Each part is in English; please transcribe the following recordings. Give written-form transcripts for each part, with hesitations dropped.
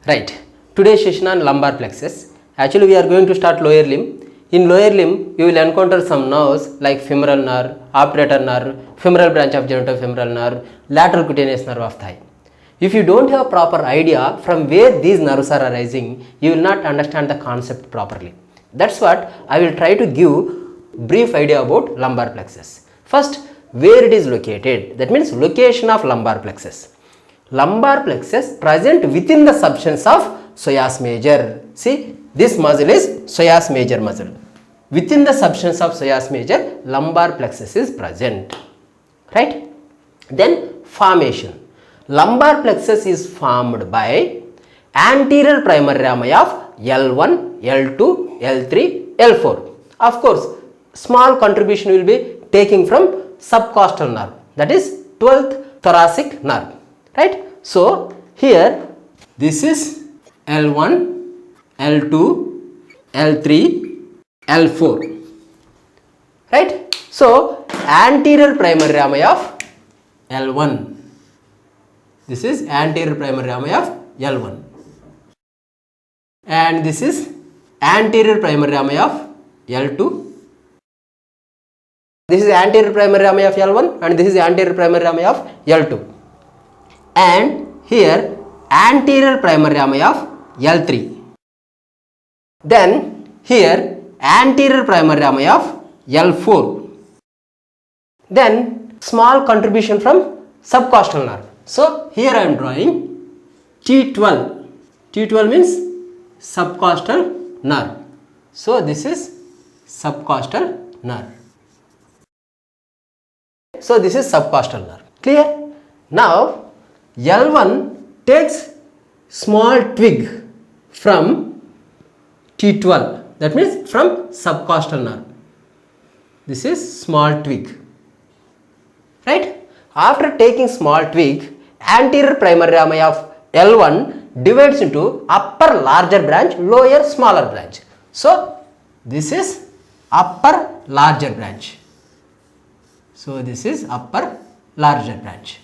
Right. Today's session on lumbar plexus. Actually, we are going to start lower limb. In lower limb, you will encounter some nerves like femoral nerve, obturator nerve, femoral branch of genitofemoral nerve, lateral cutaneous nerve of thigh. If you don't have proper idea from where these nerves are arising, you will not understand the concept properly. That's what I will try to give brief idea about lumbar plexus. First, where it is located. That means location of lumbar plexus. Lumbar plexus present within the substance of psoas major. See, this muscle is psoas major muscle. Within the substance of psoas major, lumbar plexus is present. Right? Then formation. Lumbar plexus is formed by anterior primary rami of L1, L2, L3, L4. Of course, small contribution will be taking from subcostal nerve, that is 12th thoracic nerve. Right? So, here this is L1, L2, L3, L4. Right? So, anterior primary rami of L1. This is anterior primary rami of L1. And this is anterior primary rami of L2. This is anterior primary rami of L1 and this is anterior primary rami of L2. And here anterior primary rami of L3. Then here anterior primary rami of L4. Then small contribution from subcostal nerve. So here I am drawing T12. T12 means subcostal nerve. So this is subcostal nerve. So this is subcostal nerve. Clear? Now L1 takes small twig from T12. That means from subcostal nerve. This is small twig. Right? After taking small twig, anterior primary rami of L1 divides into upper larger branch, lower smaller branch. So this is upper larger branch. So this is upper larger branch.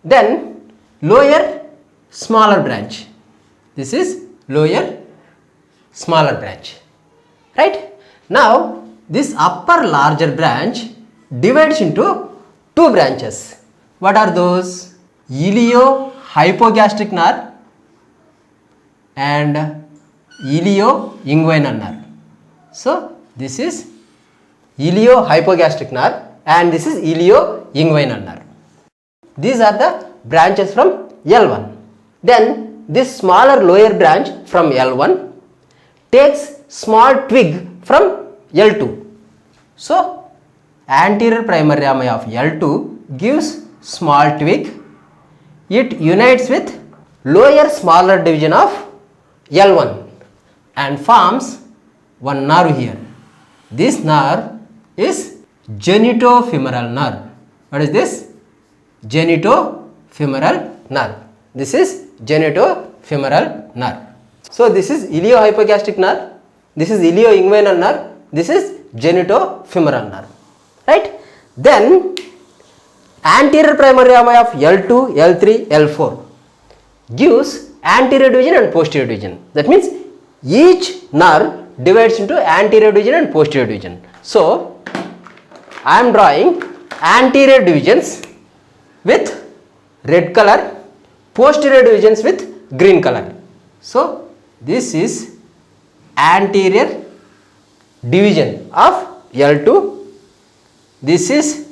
Then lower smaller branch. This is lower smaller branch. Right? Now this upper larger branch divides into two branches. What are those? Ilio-hypogastric nerve and ilio-inguinal nerve. So this is ilio-hypogastric nerve and this is ilio-inguinal nerve. These are the branches from L1. Then this smaller lower branch from L1 takes small twig from L2. So anterior primary rami of L2 gives small twig. It unites with lower smaller division of L1 and forms one nerve here. This nerve is genitofemoral nerve. What is this? Genitofemoral nerve. This is genitofemoral nerve. So this is ilio-hypogastric nerve. This is ilio-inguinal nerve. This is genitofemoral nerve. Right? Then anterior primary rami of L2, L3, L4 gives anterior division and posterior division. That means each nerve divides into anterior division and posterior division. So I am drawing anterior divisions with red color, posterior divisions with green color. So this is anterior division of L2. This is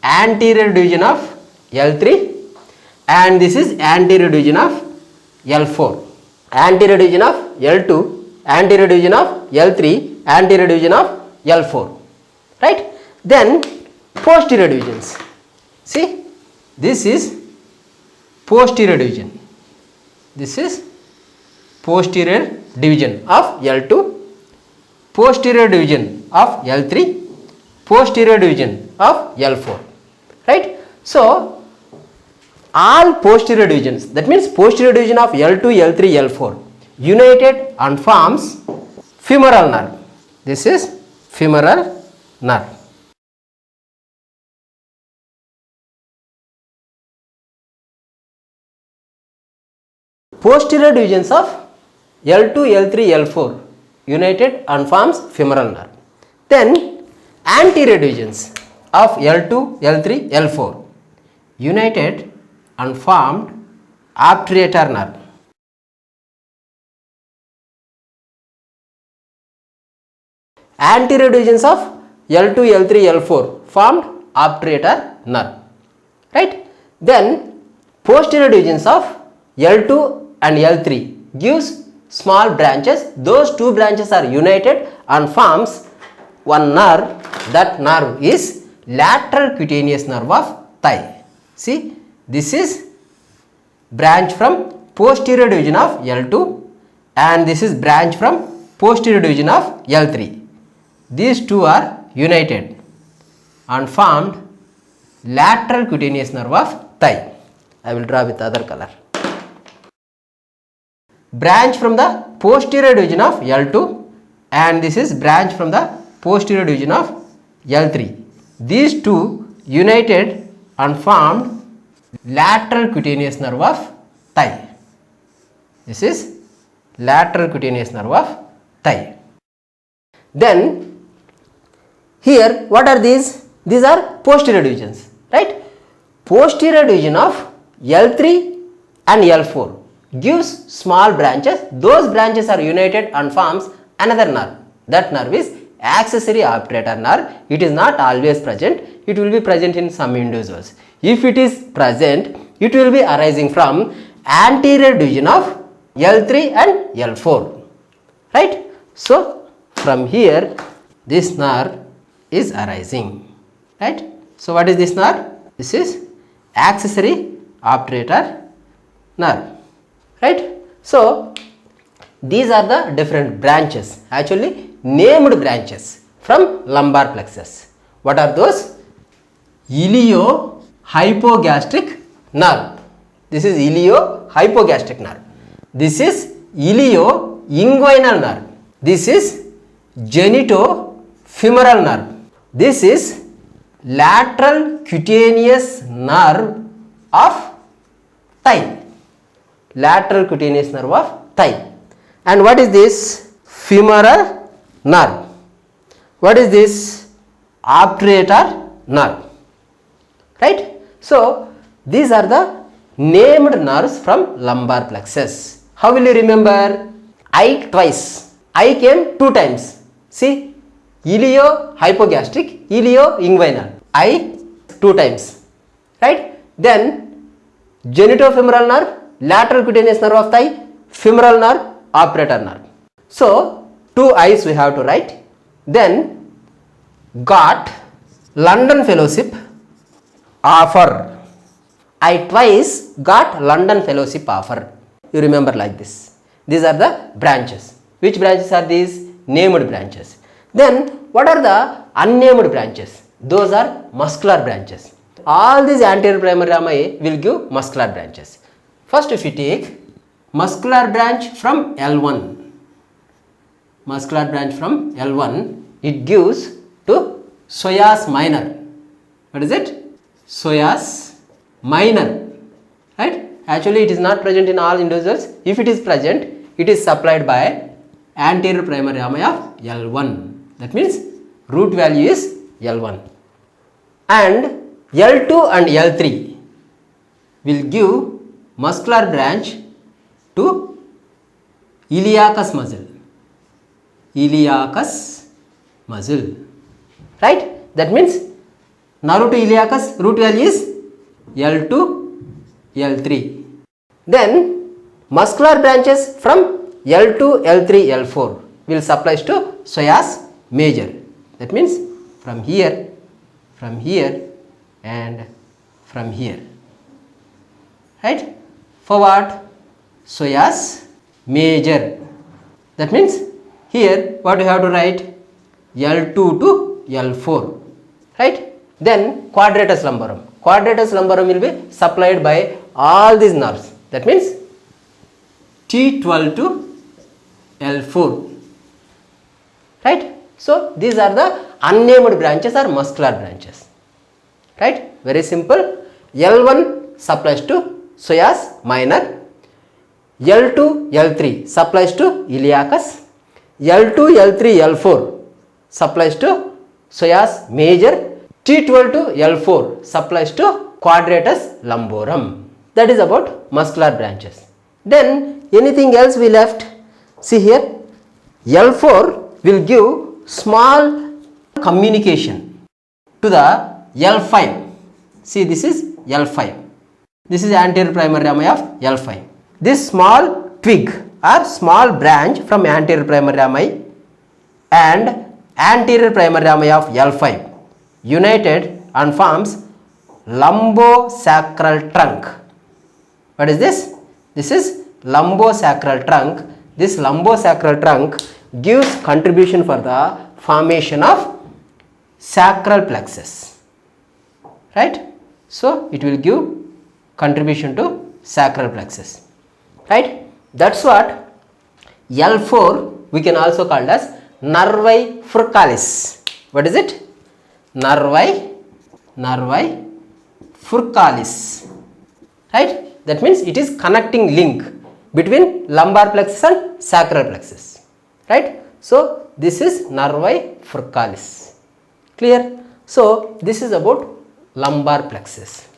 anterior division of L3 and this is anterior division of L4. Anterior division of L2, anterior division of L3, anterior division of L4. Right? Then posterior divisions. See, this is posterior division. This is posterior division of L2, posterior division of L3, posterior division of L4. Right? So all posterior divisions, that means posterior division of L2, L3, L4 united and forms femoral nerve. This is femoral nerve. Posterior divisions of L2, L3, L4 united and forms femoral nerve. Then anterior divisions of L2, L3, L4 united and formed obturator nerve. Anterior divisions of L2, L3, L4 formed obturator nerve, right? Then posterior divisions of L2 and L3 gives small branches. Those two branches are united and forms one nerve. That nerve is lateral cutaneous nerve of thigh. See, this is branch from posterior division of L2 and this is branch from posterior division of L3. These two are united and formed lateral cutaneous nerve of thigh. I will draw with other color. Branch from the posterior division of L2 and this is branch from the posterior division of L3. These two united and formed lateral cutaneous nerve of thigh. This is lateral cutaneous nerve of thigh. Then here what are these? These are posterior divisions, right? Posterior division of L3 and L4 gives small branches. Those branches are united and forms another nerve. That nerve is accessory obturator nerve. It is not always present. It will be present in some individuals. If it is present, it will be arising from anterior division of L3 and L4, right? So from here this nerve is arising, right? So what is this nerve? This is accessory obturator nerve, right? So these are the different branches, actually named branches from lumbar plexus. What are those? Ilio-hypogastric nerve. This is ilio-hypogastric nerve. This is ilio-inguinal nerve. This is genito-femoral nerve. This is lateral cutaneous nerve of thigh. Lateral cutaneous nerve of thigh. And what is this? Femoral nerve. What is this? Obturator nerve. Right? So these are the named nerves from lumbar plexus. How will you remember? I twice. I came two times. See, ilio-hypogastric, ilio-inguinal. I two times, right? Then genitofemoral nerve, lateral cutaneous nerve of thigh, femoral nerve, obturator nerve. So two I's we have to write. Then got London Fellowship offer. I twice got London Fellowship offer. You remember like this. These are the branches. Which branches are these? Named branches. Then what are the unnamed branches? Those are muscular branches. All these anterior primary rami will give muscular branches. First, if you take muscular branch from L1, muscular branch from L1, it gives to psoas minor. What is it? Psoas minor, right? Actually it is not present in all individuals. If it is present, it is supplied by anterior primary rami of L1. That means root value is L1. And L2 and L3 will give muscular branch to iliacus muscle. Iliacus muscle, right? That means nerve to iliacus root value is L2, L3. Then muscular branches from L2, L3, L4 will supply to psoas major. That means from here and from here, right? For what? Psoas major. That means here what you have to write? L2 to L4, right? Then quadratus lumborum. Quadratus lumborum will be supplied by all these nerves. That means T12 to L4, right? So these are the unnamed branches or muscular branches, right? Very simple. L1 supplies to psoas minor, L2, L3 supplies to iliacus. L2, L3, L4 supplies to psoas major. T12 to L4 supplies to quadratus lumborum. That is about muscular branches. Then anything else we left? See here, L4 will give small communication to the L5. See, this is L5. This is anterior primary rami of L5. This small twig or small branch from anterior primary rami and anterior primary rami of L5 united and forms lumbosacral trunk. What is this? This is lumbosacral trunk. This lumbosacral trunk gives contribution for the formation of sacral plexus, right? So it will give contribution to sacral plexus, right? That's what L4 we can also call as nervi furcalis. What is it? Nervi furcalis, right? That means it is connecting link between lumbar plexus and sacral plexus, right? So this is nervi furcalis. Clear? So this is about lumbar plexus.